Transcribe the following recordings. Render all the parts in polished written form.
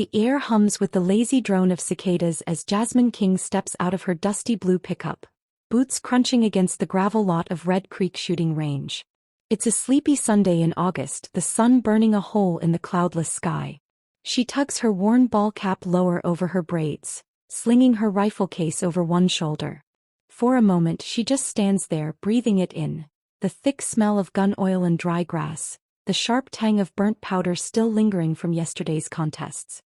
The air hums with the lazy drone of cicadas as Jasmine King steps out of her dusty blue pickup, boots crunching against the gravel lot of Red Creek shooting range. It's a sleepy Sunday in August, the sun burning a hole in the cloudless sky. She tugs her worn ball cap lower over her braids, slinging her rifle case over one shoulder. For a moment she just stands there, breathing it in, the thick smell of gun oil and dry grass, the sharp tang of burnt powder still lingering from yesterday's contests.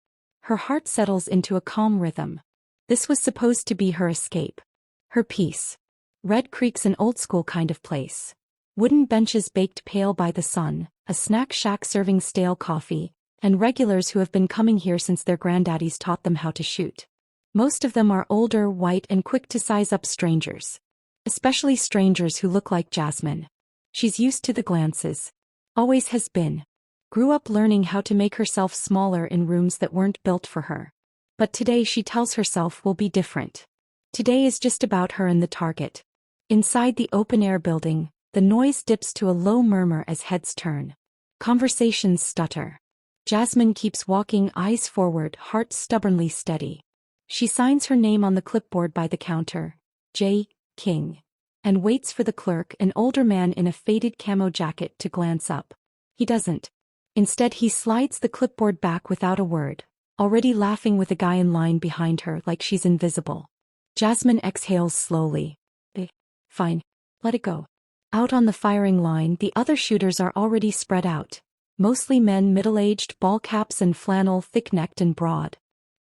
Her heart settles into a calm rhythm. This was supposed to be her escape. Her peace. Red Creek's an old-school kind of place. Wooden benches baked pale by the sun, a snack shack serving stale coffee, and regulars who have been coming here since their granddaddies taught them how to shoot. Most of them are older, white, and quick to size up strangers. Especially strangers who look like Jasmine. She's used to the glances. Always has been. Grew up learning how to make herself smaller in rooms that weren't built for her. But today she tells herself will be different. Today is just about her and the target. Inside the open-air building, the noise dips to a low murmur as heads turn. Conversations stutter. Jasmine keeps walking, eyes forward, heart stubbornly steady. She signs her name on the clipboard by the counter, J. King, and waits for the clerk, an older man in a faded camo jacket, to glance up. He doesn't. Instead he slides the clipboard back without a word, already laughing with a guy in line behind her like she's invisible. Jasmine exhales slowly. Fine. Let it go. Out on the firing line, the other shooters are already spread out. Mostly men, middle-aged, ball caps and flannel, thick-necked and broad.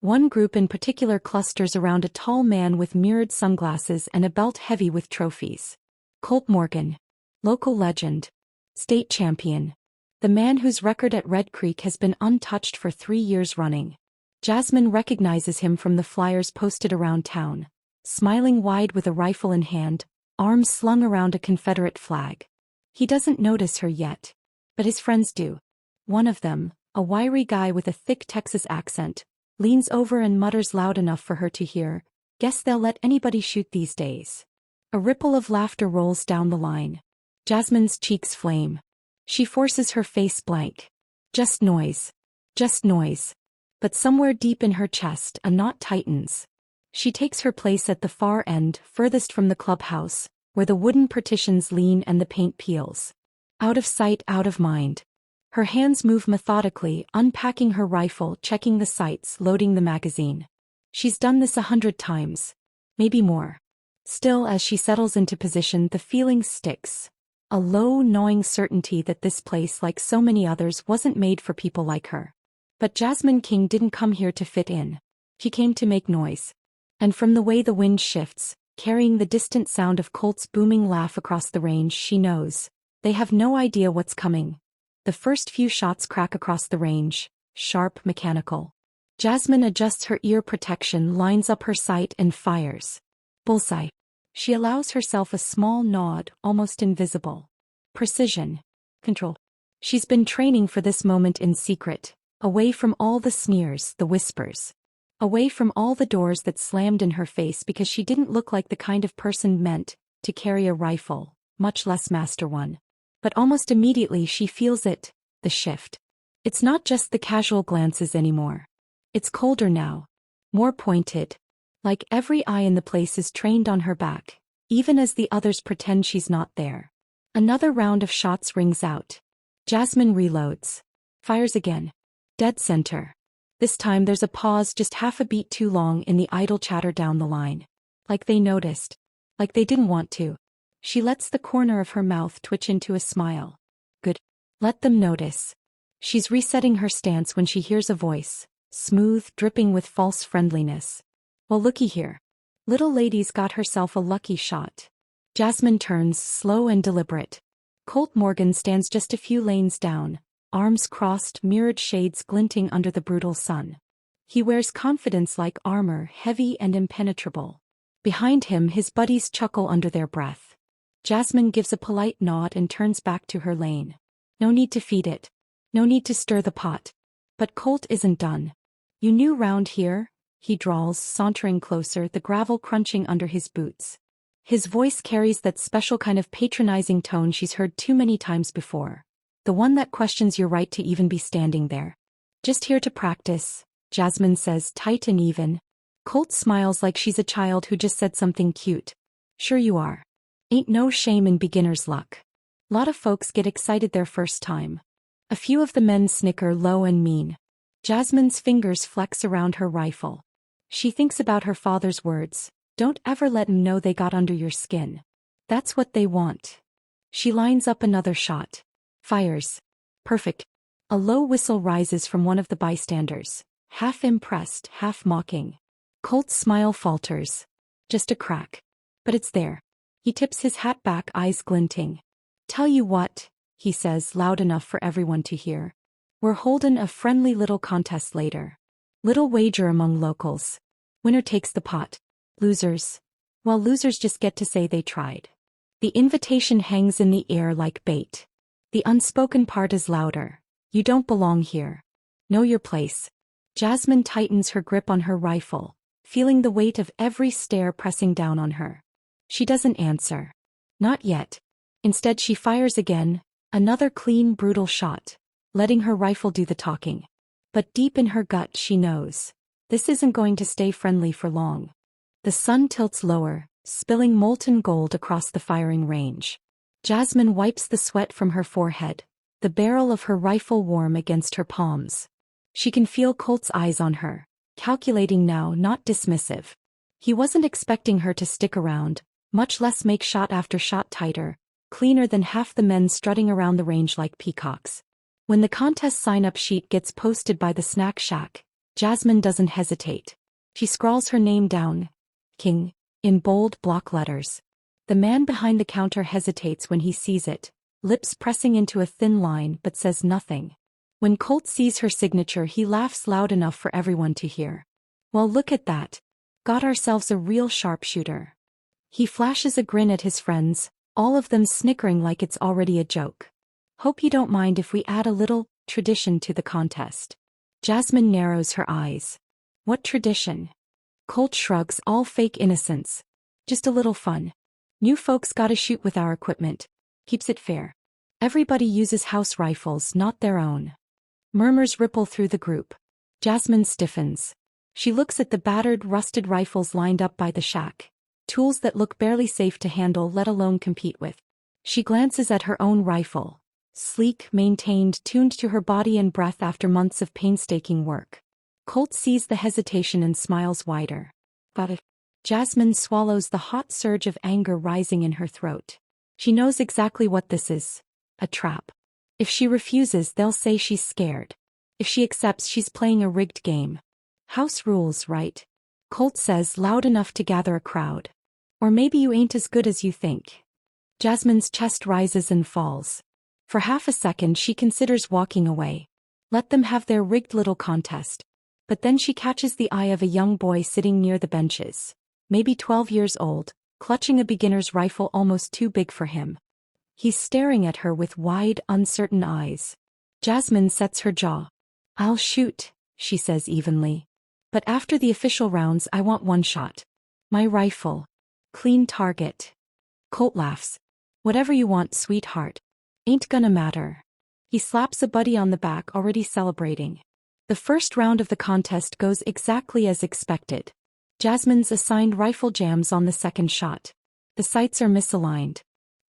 One group in particular clusters around a tall man with mirrored sunglasses and a belt heavy with trophies. Colt Morgan. Local legend. State champion. The man whose record at Red Creek has been untouched for 3 years running. Jasmine recognizes him from the flyers posted around town. Smiling wide with a rifle in hand, arms slung around a Confederate flag. He doesn't notice her yet. But his friends do. One of them, a wiry guy with a thick Texas accent, leans over and mutters loud enough for her to hear, "Guess they'll let anybody shoot these days." A ripple of laughter rolls down the line. Jasmine's cheeks flame. She forces her face blank. Just noise. Just noise. But somewhere deep in her chest, a knot tightens. She takes her place at the far end, furthest from the clubhouse, where the wooden partitions lean and the paint peels. Out of sight, out of mind. Her hands move methodically, unpacking her rifle, checking the sights, loading the magazine. She's done this 100 times. Maybe more. Still, as she settles into position, the feeling sticks. A low, gnawing certainty that this place, like so many others, wasn't made for people like her. But Jasmine King didn't come here to fit in. She came to make noise. And from the way the wind shifts, carrying the distant sound of Colt's booming laugh across the range, she knows. They have no idea what's coming. The first few shots crack across the range, sharp, mechanical. Jasmine adjusts her ear protection, lines up her sight and fires. Bullseye. She allows herself a small nod, almost invisible. Precision. Control. She's been training for this moment in secret, away from all the sneers, the whispers. Away from all the doors that slammed in her face because she didn't look like the kind of person meant to carry a rifle, much less master one. But almost immediately she feels it, the shift. It's not just the casual glances anymore. It's colder now. More pointed. Like every eye in the place is trained on her back, even as the others pretend she's not there. Another round of shots rings out. Jasmine reloads. Fires again. Dead center. This time there's a pause, just half a beat too long in the idle chatter down the line. Like they noticed. Like they didn't want to. She lets the corner of her mouth twitch into a smile. Good. Let them notice. She's resetting her stance when she hears a voice, smooth, dripping with false friendliness. Well, looky here. Little lady's got herself a lucky shot. Jasmine turns, slow and deliberate. Colt Morgan stands just a few lanes down, arms crossed, mirrored shades glinting under the brutal sun. He wears confidence like armor, heavy and impenetrable. Behind him, his buddies chuckle under their breath. Jasmine gives a polite nod and turns back to her lane. No need to feed it. No need to stir the pot. But Colt isn't done. You new round here? He drawls, sauntering closer, the gravel crunching under his boots. His voice carries that special kind of patronizing tone she's heard too many times before. The one that questions your right to even be standing there. Just here to practice. Jasmine says tight and even. Colt smiles like she's a child who just said something cute. Sure you are. Ain't no shame in beginner's luck. Lot of folks get excited their first time. A few of the men snicker low and mean. Jasmine's fingers flex around her rifle. She thinks about her father's words, don't ever let 'em know they got under your skin. That's what they want. She lines up another shot. Fires. Perfect. A low whistle rises from one of the bystanders, half impressed, half mocking. Colt's smile falters. Just a crack. But it's there. He tips his hat back, eyes glinting. Tell you what, he says loud enough for everyone to hear. We're holdin' a friendly little contest later. Little wager among locals. Winner takes the pot. Losers. Well, losers just get to say they tried. The invitation hangs in the air like bait. The unspoken part is louder. You don't belong here. Know your place. Jasmine tightens her grip on her rifle, feeling the weight of every stare pressing down on her. She doesn't answer. Not yet. Instead she fires again, another clean, brutal shot, letting her rifle do the talking. But deep in her gut she knows. This isn't going to stay friendly for long. The sun tilts lower, spilling molten gold across the firing range. Jasmine wipes the sweat from her forehead, the barrel of her rifle warm against her palms. She can feel Colt's eyes on her, calculating now, not dismissive. He wasn't expecting her to stick around, much less make shot after shot tighter, cleaner than half the men strutting around the range like peacocks. When the contest sign-up sheet gets posted by the snack shack, Jasmine doesn't hesitate. She scrawls her name down, King, in bold block letters. The man behind the counter hesitates when he sees it, lips pressing into a thin line but says nothing. When Colt sees her signature he laughs loud enough for everyone to hear. Well, look at that. Got ourselves a real sharpshooter. He flashes a grin at his friends, all of them snickering like it's already a joke. Hope you don't mind if we add a little tradition to the contest. Jasmine narrows her eyes. What tradition? Colt shrugs, all fake innocence. Just a little fun. New folks gotta shoot with our equipment. Keeps it fair. Everybody uses house rifles, not their own. Murmurs ripple through the group. Jasmine stiffens. She looks at the battered, rusted rifles lined up by the shack. Tools that look barely safe to handle, let alone compete with. She glances at her own rifle. Sleek, maintained, tuned to her body and breath after months of painstaking work. Colt sees the hesitation and smiles wider. Got it. Jasmine swallows the hot surge of anger rising in her throat. She knows exactly what this is. A trap. If she refuses, they'll say she's scared. If she accepts, she's playing a rigged game. House rules, right? Colt says loud enough to gather a crowd. Or maybe you ain't as good as you think. Jasmine's chest rises and falls. For half a second she considers walking away. Let them have their rigged little contest. But then she catches the eye of a young boy sitting near the benches. Maybe 12 years old, clutching a beginner's rifle almost too big for him. He's staring at her with wide, uncertain eyes. Jasmine sets her jaw. I'll shoot, she says evenly. But after the official rounds I want one shot. My rifle. Clean target. Colt laughs. Whatever you want, sweetheart. Ain't gonna matter. He slaps a buddy on the back, already celebrating. The first round of the contest goes exactly as expected. Jasmine's assigned rifle jams on the second shot. The sights are misaligned.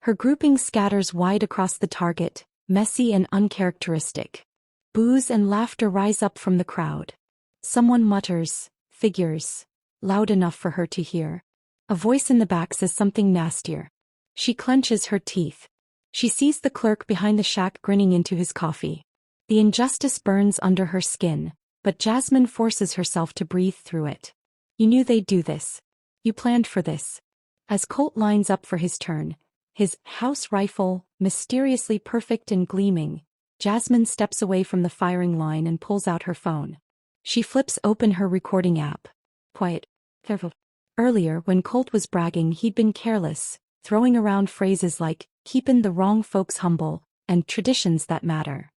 Her grouping scatters wide across the target, messy and uncharacteristic. Boos and laughter rise up from the crowd. Someone mutters, figures, loud enough for her to hear. A voice in the back says something nastier. She clenches her teeth. She sees the clerk behind the shack grinning into his coffee. The injustice burns under her skin, but Jasmine forces herself to breathe through it. You knew they'd do this. You planned for this. As Colt lines up for his turn, his house rifle, mysteriously perfect and gleaming, Jasmine steps away from the firing line and pulls out her phone. She flips open her recording app. Quiet. Careful. Earlier, when Colt was bragging, he'd been careless, throwing around phrases like, keepin' the wrong folks humble, and traditions that matter.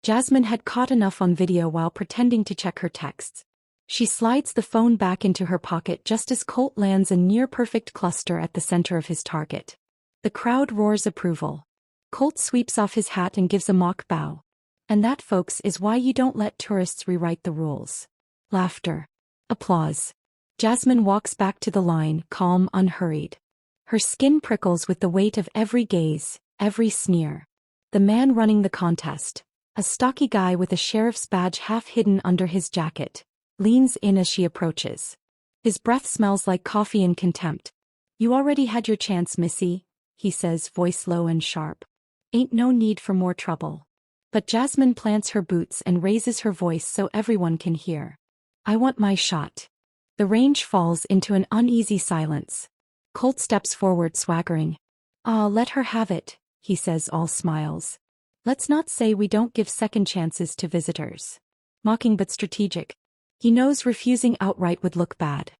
Jasmine had caught enough on video while pretending to check her texts. She slides the phone back into her pocket just as Colt lands a near-perfect cluster at the center of his target. The crowd roars approval. Colt sweeps off his hat and gives a mock bow. And that, folks, is why you don't let tourists rewrite the rules. Laughter. Applause. Jasmine walks back to the line, calm, unhurried. Her skin prickles with the weight of every gaze, every sneer. The man running the contest, a stocky guy with a sheriff's badge half hidden under his jacket, leans in as she approaches. His breath smells like coffee and contempt. "You already had your chance, missy," he says, voice low and sharp. "Ain't no need for more trouble." But Jasmine plants her boots and raises her voice so everyone can hear. "I want my shot." The range falls into an uneasy silence. Colt steps forward, swaggering. "Ah, let her have it," he says, all smiles. "Let's not say we don't give second chances to visitors." Mocking but strategic. He knows refusing outright would look bad.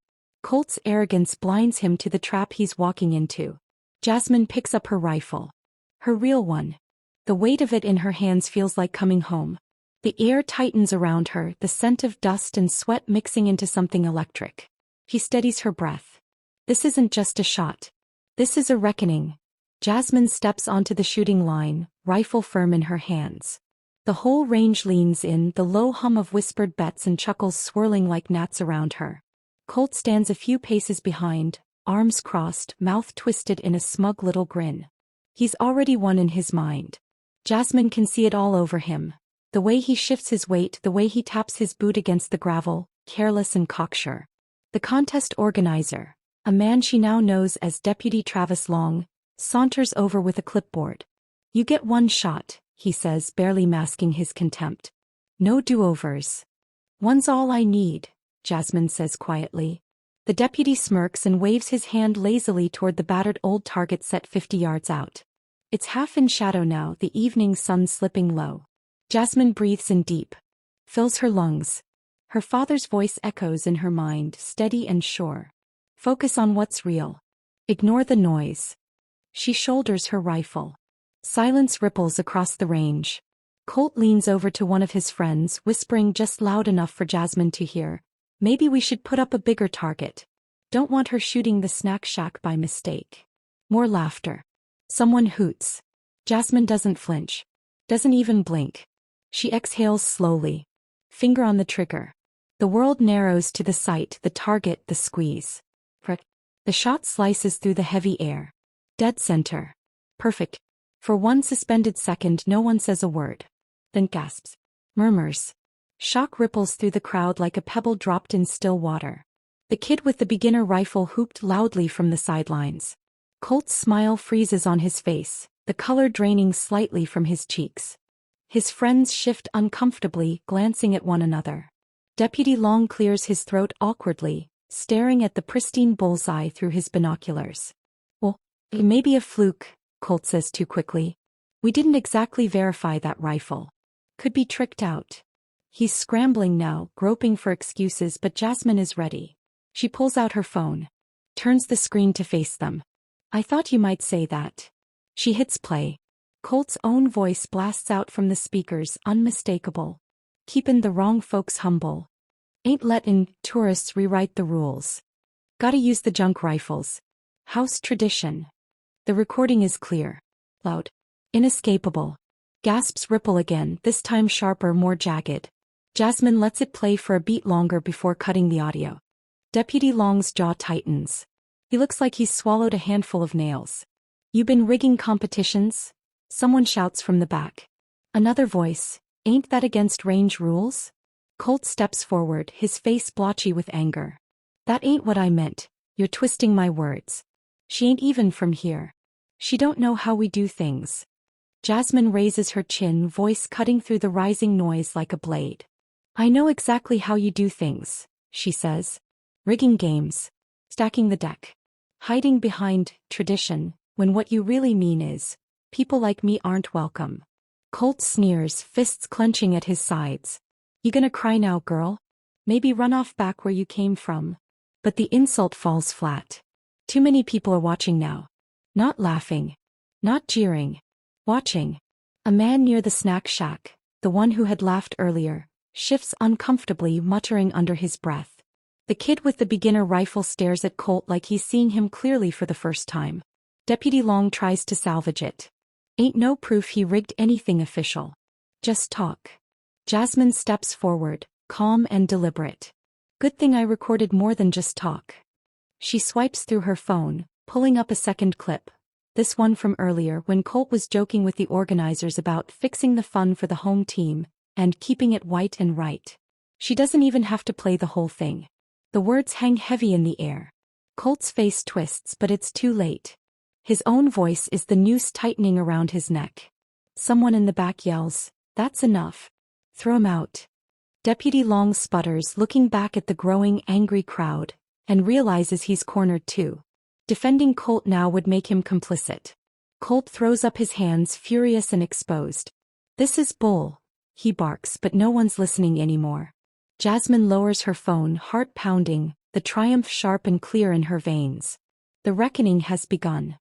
Colt's arrogance blinds him to the trap he's walking into. Jasmine picks up her rifle. Her real one. The weight of it in her hands feels like coming home. The air tightens around her, the scent of dust and sweat mixing into something electric. She steadies her breath. This isn't just a shot. This is a reckoning. Jasmine steps onto the shooting line, rifle firm in her hands. The whole range leans in, the low hum of whispered bets and chuckles swirling like gnats around her. Colt stands a few paces behind, arms crossed, mouth twisted in a smug little grin. He's already won in his mind. Jasmine can see it all over him. The way he shifts his weight, the way he taps his boot against the gravel, careless and cocksure. The contest organizer, a man she now knows as Deputy Travis Long, saunters over with a clipboard. "You get one shot," he says, barely masking his contempt. "No do-overs." "One's all I need," Jasmine says quietly. The deputy smirks and waves his hand lazily toward the battered old target set 50 yards out. It's half in shadow now, the evening sun slipping low. Jasmine breathes in deep. Fills her lungs. Her father's voice echoes in her mind, steady and sure. "Focus on what's real. Ignore the noise." She shoulders her rifle. Silence ripples across the range. Colt leans over to one of his friends, whispering just loud enough for Jasmine to hear. "Maybe we should put up a bigger target. Don't want her shooting the snack shack by mistake." More laughter. Someone hoots. Jasmine doesn't flinch. Doesn't even blink. She exhales slowly. Finger on the trigger. The world narrows to the sight, the target, the squeeze. Prick. The shot slices through the heavy air. Dead center. Perfect. For one suspended second no one says a word. Then gasps. Murmurs. Shock ripples through the crowd like a pebble dropped in still water. The kid with the beginner rifle whooped loudly from the sidelines. Colt's smile freezes on his face, the color draining slightly from his cheeks. His friends shift uncomfortably, glancing at one another. Deputy Long clears his throat awkwardly, staring at the pristine bullseye through his binoculars. "Well, it may be a fluke," Colt says too quickly. "We didn't exactly verify that rifle. Could be tricked out." He's scrambling now, groping for excuses, but Jasmine is ready. She pulls out her phone. Turns the screen to face them. "I thought you might say that." She hits play. Colt's own voice blasts out from the speakers, unmistakable. "Keepin' the wrong folks humble. Ain't lettin' tourists rewrite the rules. Gotta use the junk rifles. House tradition." The recording is clear. Loud. Inescapable. Gasps ripple again, this time sharper, more jagged. Jasmine lets it play for a beat longer before cutting the audio. Deputy Long's jaw tightens. He looks like he's swallowed a handful of nails. "You been rigging competitions?" Someone shouts from the back. Another voice. "Ain't that against range rules?" Colt steps forward, his face blotchy with anger. "That ain't what I meant. You're twisting my words. She ain't even from here. She don't know how we do things." Jasmine raises her chin, voice cutting through the rising noise like a blade. "I know exactly how you do things," she says. "Rigging games. Stacking the deck. Hiding behind tradition, when what you really mean is, people like me aren't welcome." Colt sneers, fists clenching at his sides. "You gonna cry now, girl? Maybe run off back where you came from." But the insult falls flat. Too many people are watching now. Not laughing. Not jeering. Watching. A man near the snack shack, the one who had laughed earlier, shifts uncomfortably, muttering under his breath. The kid with the beginner rifle stares at Colt like he's seeing him clearly for the first time. Deputy Long tries to salvage it. "Ain't no proof he rigged anything official. Just talk." Jasmine steps forward, calm and deliberate. Good thing I recorded more than just talk. She swipes through her phone, pulling up a second clip. This one from earlier when Colt was joking with the organizers about fixing the fun for the home team and keeping it white and right. She doesn't even have to play the whole thing. The words hang heavy in the air. Colt's face twists, but it's too late. His own voice is the noose tightening around his neck. Someone in the back yells, "That's enough. Throw him out." Deputy Long sputters, looking back at the growing angry crowd, and realizes he's cornered too. Defending Colt now would make him complicit. Colt throws up his hands, furious and exposed. "This is bull," he barks, but no one's listening anymore. Jasmine lowers her phone, heart pounding, the triumph sharp and clear in her veins. The reckoning has begun.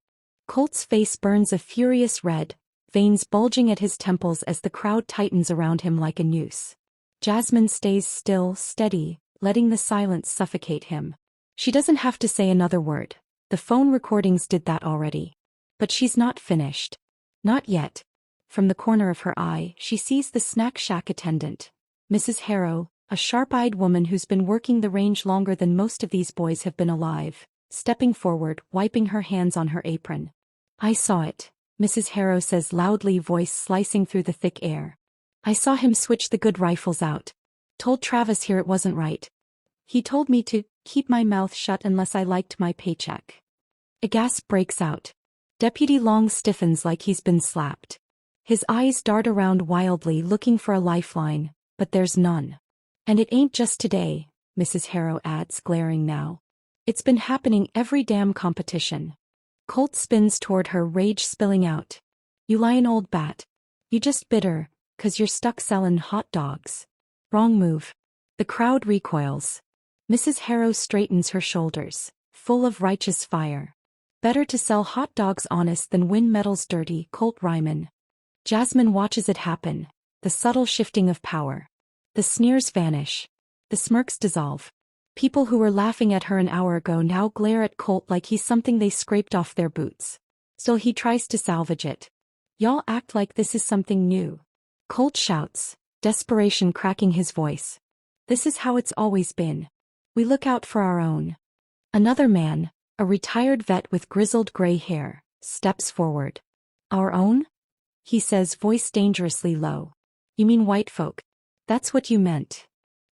Colt's face burns a furious red, veins bulging at his temples as the crowd tightens around him like a noose. Jasmine stays still, steady, letting the silence suffocate him. She doesn't have to say another word. The phone recordings did that already. But she's not finished. Not yet. From the corner of her eye, she sees the snack shack attendant, Mrs. Harrow, a sharp-eyed woman who's been working the range longer than most of these boys have been alive, stepping forward, wiping her hands on her apron. "I saw it," Mrs. Harrow says loudly, voice slicing through the thick air. "I saw him switch the good rifles out. Told Travis here it wasn't right. He told me to keep my mouth shut unless I liked my paycheck." A gasp breaks out. Deputy Long stiffens like he's been slapped. His eyes dart around wildly, looking for a lifeline, but there's none. "And it ain't just today," Mrs. Harrow adds, glaring now. "It's been happening every damn competition." Colt spins toward her, rage spilling out. "You lying old bat. You just bitter, 'cause you're stuck sellin' hot dogs. Wrong move." The crowd recoils. Mrs. Harrow straightens her shoulders, full of righteous fire. "Better to sell hot dogs honest than win medals dirty, Colt Ryman." Jasmine watches it happen, the subtle shifting of power. The sneers vanish. The smirks dissolve. People who were laughing at her an hour ago now glare at Colt like he's something they scraped off their boots. Still he tries to salvage it. "Y'all act like this is something new." Colt shouts, desperation cracking his voice. "This is how it's always been. We look out for our own." Another man, a retired vet with grizzled gray hair, steps forward. "Our own?" he says, voice dangerously low. "You mean white folk? That's what you meant."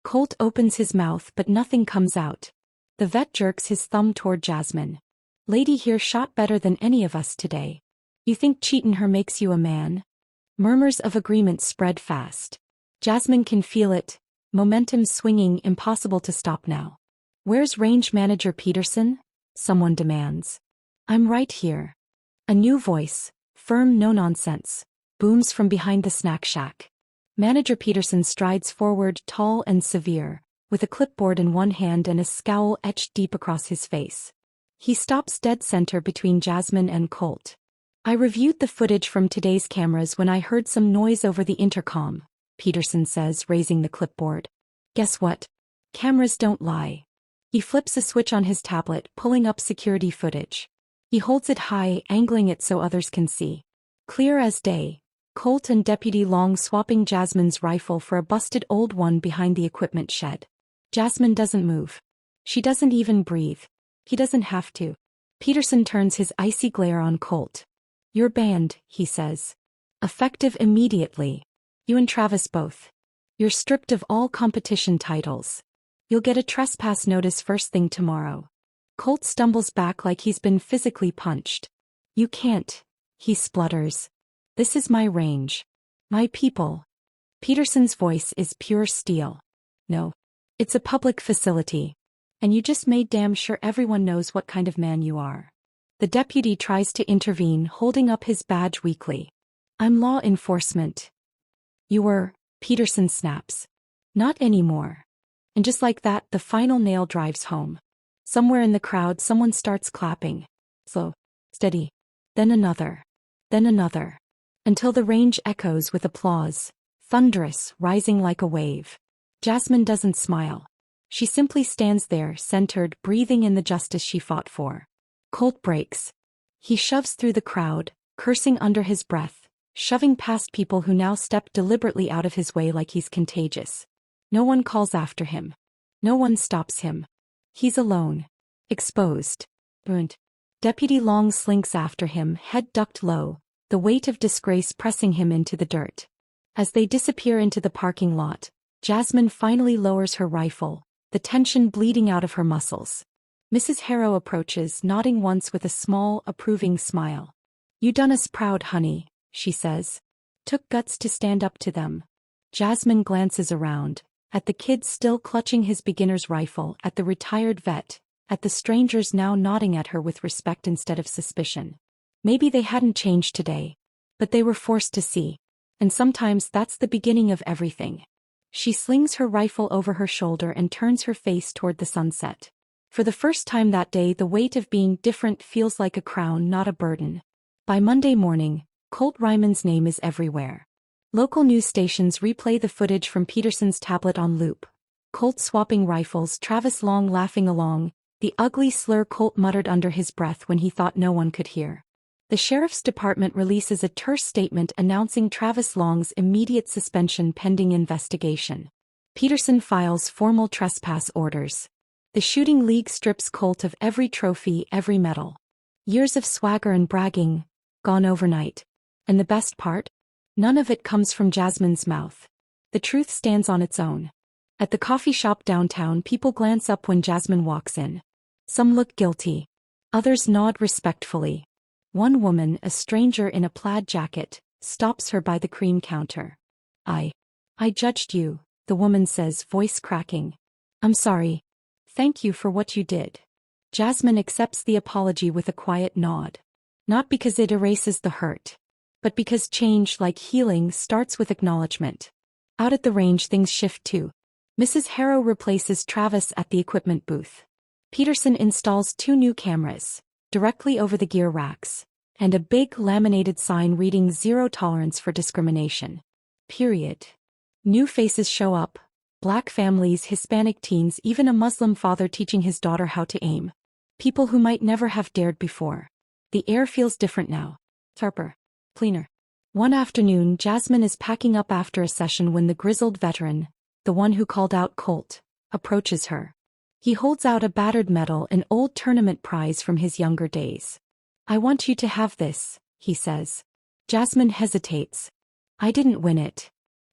Colt opens his mouth but nothing comes out. The vet jerks his thumb toward Jasmine. "Lady here shot better than any of us today. You think cheatin' her makes you a man?" Murmurs of agreement spread fast. Jasmine can feel it, momentum swinging, impossible to stop now. "Where's Range Manager Peterson?" someone demands. "I'm right here." A new voice, firm, no nonsense, booms from behind the snack shack. Manager Peterson strides forward, tall and severe, with a clipboard in one hand and a scowl etched deep across his face. He stops dead center between Jasmine and Colt. "I reviewed the footage from today's cameras when I heard some noise over the intercom," Peterson says, raising the clipboard. "Guess what? Cameras don't lie." He flips a switch on his tablet, pulling up security footage. He holds it high, angling it so others can see. Clear as day. Colt and Deputy Long swapping Jasmine's rifle for a busted old one behind the equipment shed. Jasmine doesn't move. She doesn't even breathe. He doesn't have to. Peterson turns his icy glare on Colt. "You're banned," he says. "Effective immediately. You and Travis both. You're stripped of all competition titles. You'll get a trespass notice first thing tomorrow." Colt stumbles back like he's been physically punched. "You can't," he splutters. "This is my range. My people." Peterson's voice is pure steel. "No. It's a public facility. And you just made damn sure everyone knows what kind of man you are." The deputy tries to intervene, holding up his badge weakly. "I'm law enforcement." "You were," Peterson snaps. "Not anymore." And just like that, the final nail drives home. Somewhere in the crowd, someone starts clapping. Slow, steady. Then another. Then another. Until the range echoes with applause, thunderous, rising like a wave. Jasmine doesn't smile. She simply stands there, centered, breathing in the justice she fought for. Colt breaks. He shoves through the crowd, cursing under his breath, shoving past people who now step deliberately out of his way like he's contagious. No one calls after him. No one stops him. He's alone. Exposed. Ruined. Deputy Long slinks after him, head ducked low, the weight of disgrace pressing him into the dirt. As they disappear into the parking lot, Jasmine finally lowers her rifle, the tension bleeding out of her muscles. Mrs. Harrow approaches, nodding once with a small, approving smile. "You done us proud, honey," she says. "Took guts to stand up to them." Jasmine glances around, at the kid still clutching his beginner's rifle, at the retired vet, at the strangers now nodding at her with respect instead of suspicion. Maybe they hadn't changed today, but they were forced to see. And sometimes that's the beginning of everything. She slings her rifle over her shoulder and turns her face toward the sunset. For the first time that day, the weight of being different feels like a crown, not a burden. By Monday morning, Colt Ryman's name is everywhere. Local news stations replay the footage from Peterson's tablet on loop. Colt swapping rifles, Travis Long laughing along, the ugly slur Colt muttered under his breath when he thought no one could hear. The sheriff's department releases a terse statement announcing Travis Long's immediate suspension pending investigation. Peterson files formal trespass orders. The shooting league strips Colt of every trophy, every medal. Years of swagger and bragging, gone overnight. And the best part? None of it comes from Jasmine's mouth. The truth stands on its own. At the coffee shop downtown, people glance up when Jasmine walks in. Some look guilty. Others nod respectfully. One woman, a stranger in a plaid jacket, stops her by the cream counter. I judged you," the woman says, voice cracking. "I'm sorry. Thank you for what you did." Jasmine accepts the apology with a quiet nod. Not because it erases the hurt, but because change, like healing, starts with acknowledgement. Out at the range, things shift too. Mrs. Harrow replaces Travis at the equipment booth. Peterson installs 2 new cameras, directly over the gear racks, and a big laminated sign reading "Zero tolerance for discrimination." Period. New faces show up. Black families, Hispanic teens, even a Muslim father teaching his daughter how to aim. People who might never have dared before. The air feels different now. Sharper. Cleaner. One afternoon, Jasmine is packing up after a session when the grizzled veteran, the one who called out Colt, approaches her. He holds out a battered medal, an old tournament prize from his younger days. "I want you to have this," he says. Jasmine hesitates. "I didn't win it.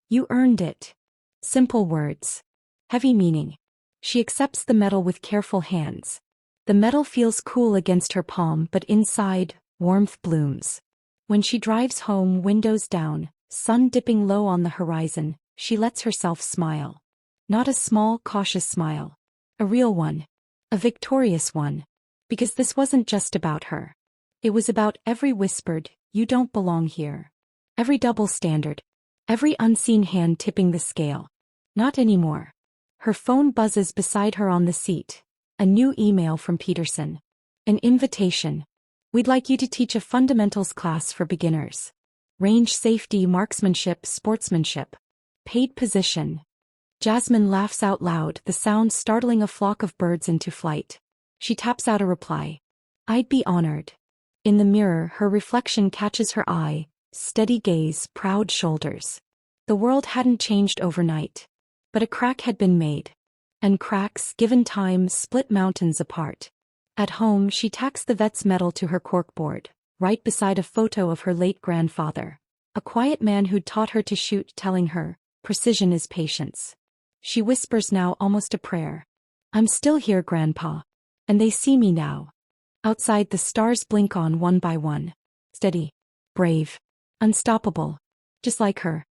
You earned it." Simple words. Heavy meaning. She accepts the medal with careful hands. The metal feels cool against her palm, but inside, warmth blooms. When she drives home, windows down, sun dipping low on the horizon, she lets herself smile. Not a small, cautious smile. A real one. A victorious one. Because this wasn't just about her. It was about every whispered, "You don't belong here." Every double standard. Every unseen hand tipping the scale. Not anymore. Her phone buzzes beside her on the seat. A new email from Peterson. An invitation. "We'd like you to teach a fundamentals class for beginners. Range safety, marksmanship, sportsmanship. Paid position." Jasmine laughs out loud, the sound startling a flock of birds into flight. She taps out a reply. "I'd be honored." In the mirror, her reflection catches her eye, steady gaze, proud shoulders. The world hadn't changed overnight. But a crack had been made. And cracks, given time, split mountains apart. At home, she tacks the vet's medal to her corkboard, right beside a photo of her late grandfather. A quiet man who'd taught her to shoot, telling her, "Precision is patience." She whispers now, almost a prayer. "I'm still here, Grandpa. And they see me now." Outside, the stars blink on one by one. Steady. Brave. Unstoppable. Just like her.